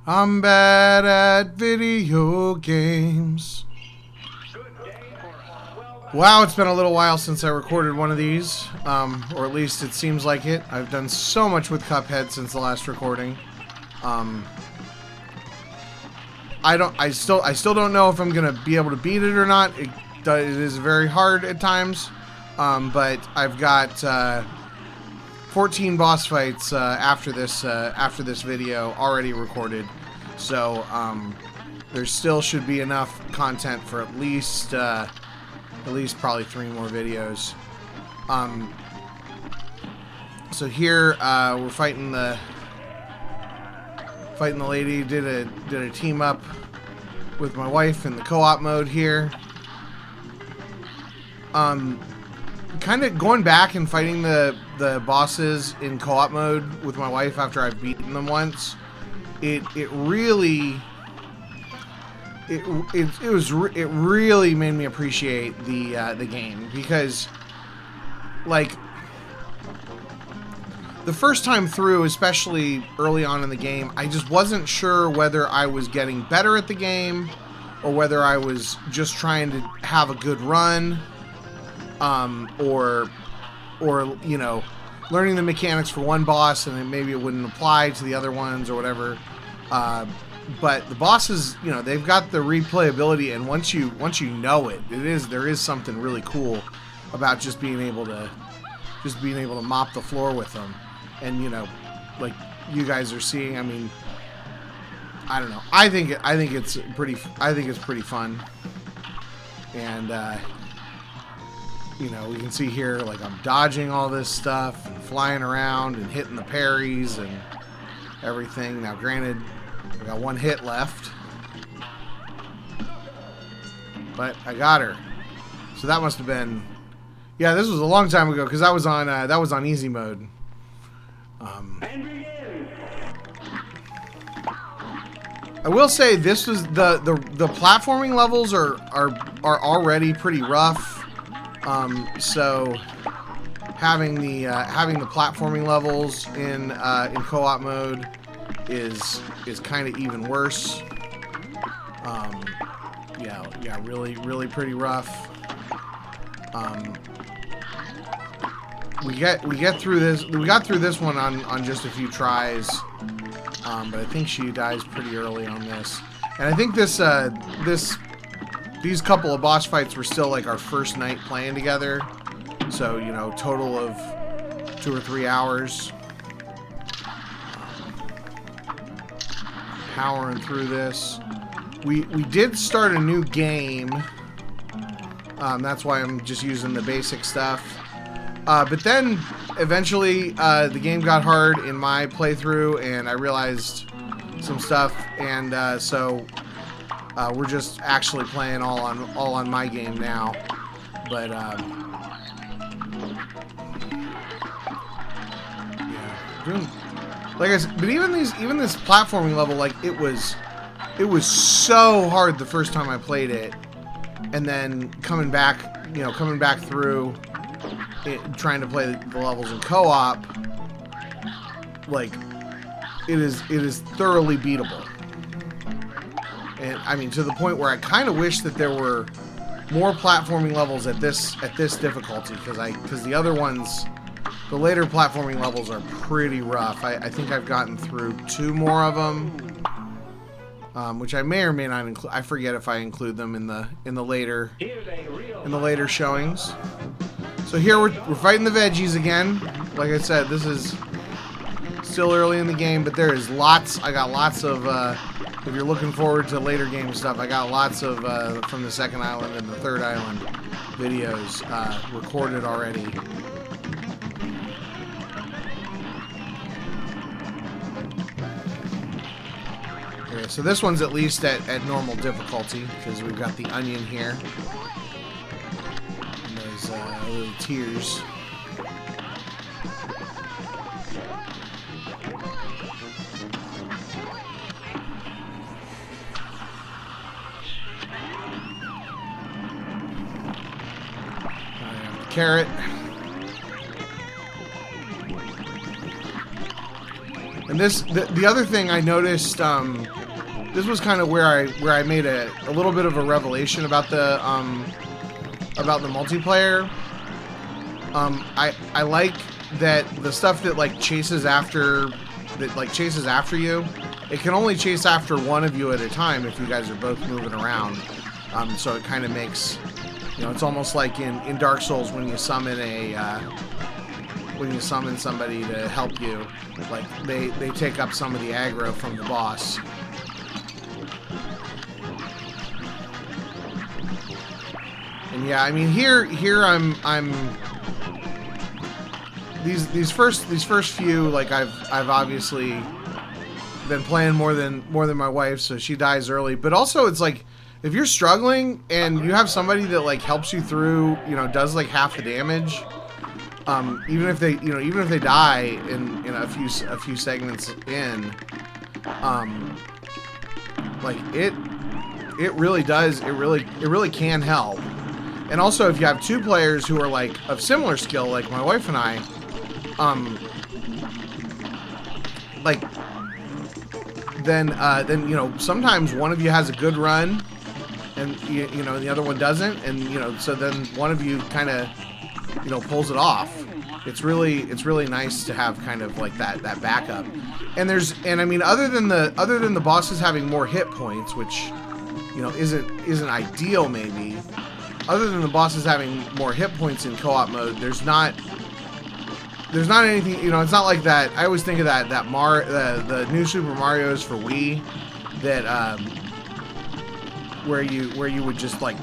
I'm bad at video games. Wow, it's been a little while since I recorded one of these, or at least it seems like it. I've done so much with Cuphead since the last recording. I still don't know if I'm gonna be able to beat it or not. It is very hard at times, but I've got 14 boss fights after this video already recorded, so there still should be enough content for at least probably 3 more videos. So here we're fighting the lady. Did a team up with my wife in the co-op mode here. Kind of going back and fighting the bosses in co-op mode with my wife after I've beaten them once. It really made me appreciate the game, because like the first time through, especially early on in the game, I just wasn't sure whether I was getting better at the game or whether I was just trying to have a good run, or you know, learning the mechanics for one boss and then maybe it wouldn't apply to the other ones or whatever. But the bosses, you know, they've got the replayability, and once you know it, there is something really cool about just being able to mop the floor with them. And you know, like you guys are seeing, I mean, I don't know. I think it's pretty fun. And you know, we can see here, like, I'm dodging all this stuff and flying around and hitting the parries and everything. Now, granted, I got 1 hit left, but I got her. So that must have been, yeah, this was a long time ago, because that was on easy mode. I will say this was the platforming levels are already pretty rough. So having the platforming levels in co-op mode is kind of even worse. Yeah, really pretty rough. We got through this one on just a few tries, but I think she dies pretty early on this. And I think these couple of boss fights were still like our first night playing together, so you know, total of 2 or 3 hours. Powering through this. We did start a new game. That's why I'm just using the basic stuff. But then eventually the game got hard in my playthrough, and I realized some stuff, and so we're just actually playing all on my game now. But yeah, like I said, but even this platforming level, like it was so hard the first time I played it, and then coming back through it, trying to play the levels in co-op, like it is thoroughly beatable. And I mean, to the point where I kind of wish that there were more platforming levels at this difficulty, because the other ones, the later platforming levels are pretty rough. I think I've gotten through 2 more of them, which I may or may not include. I forget if I include them in the later showings. So here we're fighting the veggies again. Like I said, this is still early in the game, but there is lots. I got lots of. If you're looking forward to later game stuff, I got lots of from the 2nd island and the 3rd island videos recorded already. Okay, so this one's at least at normal difficulty, because we've got the onion here. And those little tears. Carrot. And this, the other thing I noticed was kind of where I made a little bit of a revelation about the multiplayer. I like that the stuff that like chases after you, it can only chase after one of you at a time if you guys are both moving around. So it kind of makes, you know, it's almost like in Dark Souls when you summon somebody to help you, like they take up some of the aggro from the boss. And yeah, I mean here I'm these first few, like I've obviously been playing more than my wife, so she dies early. But also it's like if you're struggling and you have somebody that like helps you through, you know, does like half the damage, even if they die in a few segments in, like it really does, it really can help. And also if you have two players who are like of similar skill, like my wife and I, like then you know, sometimes one of you has a good run and you know the other one doesn't, and you know, so then one of you kind of, you know, pulls it off. It's really nice to have kind of like that backup. And I mean, other than the bosses having more hit points, which, you know, isn't ideal maybe, other than the bosses having more hit points in co-op mode, there's not anything, you know, it's not like that. I always think of the new Super Mario's for Wii, that where you would just like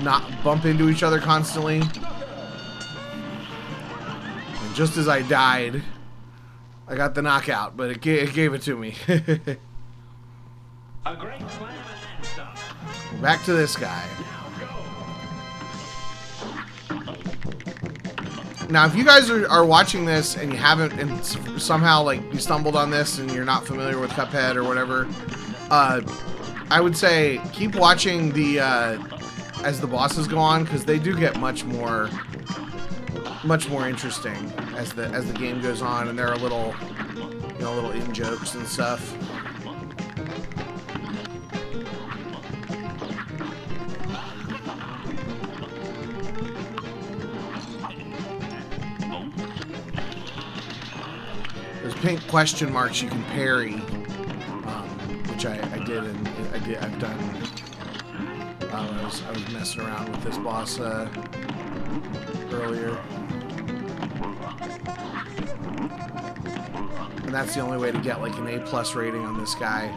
not bump into each other constantly. And just as I died, I got the knockout, but it gave it to me. A great slam and then some. Back to this guy. Now, if you guys are watching this and you haven't, and somehow like you stumbled on this and you're not familiar with Cuphead or whatever, I would say keep watching the as the bosses go on, because they do get much more interesting as the game goes on, and there are little in jokes and stuff. There's pink question marks you can parry, which I did, and I've done. I was messing around with this boss earlier, and that's the only way to get like an A+ rating on this guy.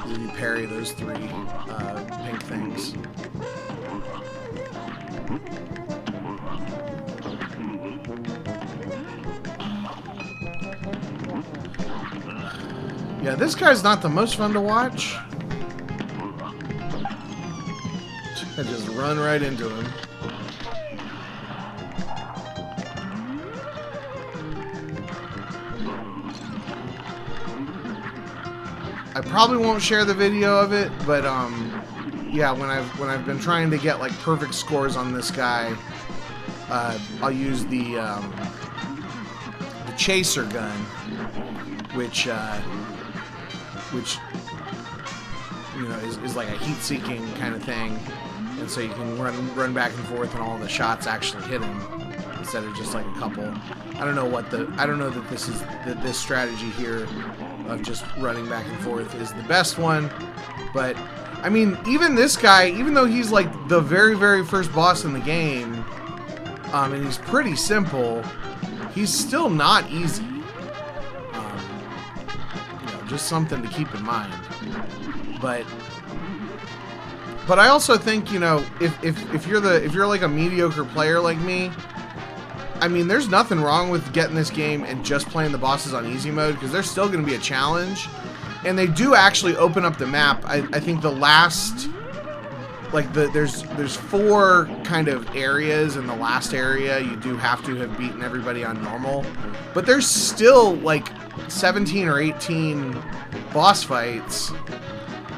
Is you parry those three pink things. Yeah, this guy's not the most fun to watch. I just run right into him. I probably won't share the video of it, but yeah, when I've been trying to get like perfect scores on this guy, I'll use the chaser gun, which you know is like a heat-seeking kind of thing, and so you can run back and forth, and all the shots actually hit him instead of just like a couple. I don't know that this strategy here of just running back and forth is the best one, but I mean, even this guy, even though he's like the very, very first boss in the game, and he's pretty simple, he's still not easy. Just something to keep in mind. But I also think, you know, if you're like a mediocre player like me, I mean, there's nothing wrong with getting this game and just playing the bosses on easy mode, because they're still going to be a challenge, and they do actually open up the map. I think the last, like there's 4 kind of areas, and the last area you do have to have beaten everybody on normal, but there's still like 17 or 18 boss fights,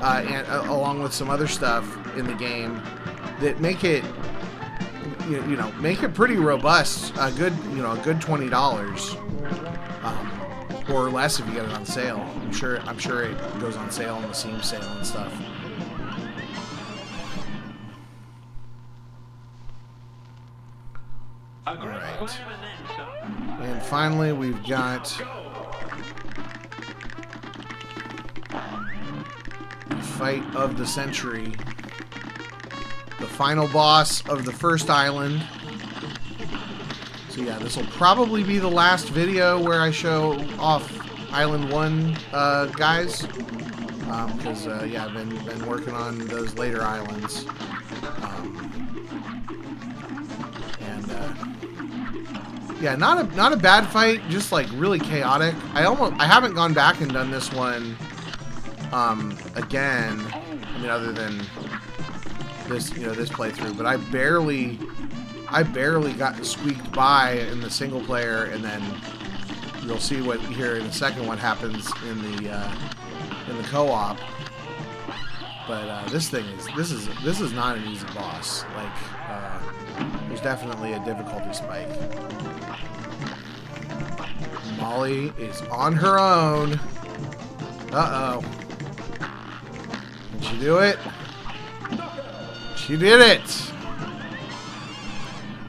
and along with some other stuff in the game that make it, you know, make it pretty robust. A good $20, or less if you get it on sale. I'm sure it goes on sale on the Steam sale and stuff. All right. And finally, we've got the fight of the century. The final boss of the first island. So yeah, this will probably be the last video where I show off Island 1, guys. Because, yeah, I've been working on those later islands. Yeah, not a bad fight, just like really chaotic. I haven't gone back and done this one again. I mean, other than this, this playthrough, but I barely got squeaked by in the single player, and then you'll see what here in a second what happens in the co-op. But this is not an easy boss. Like there's definitely a difficulty spike. Molly is on her own. Uh-oh. Did she do it? She did it!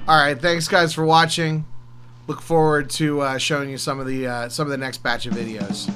Alright, thanks guys for watching. Look forward to showing you some of the next batch of videos.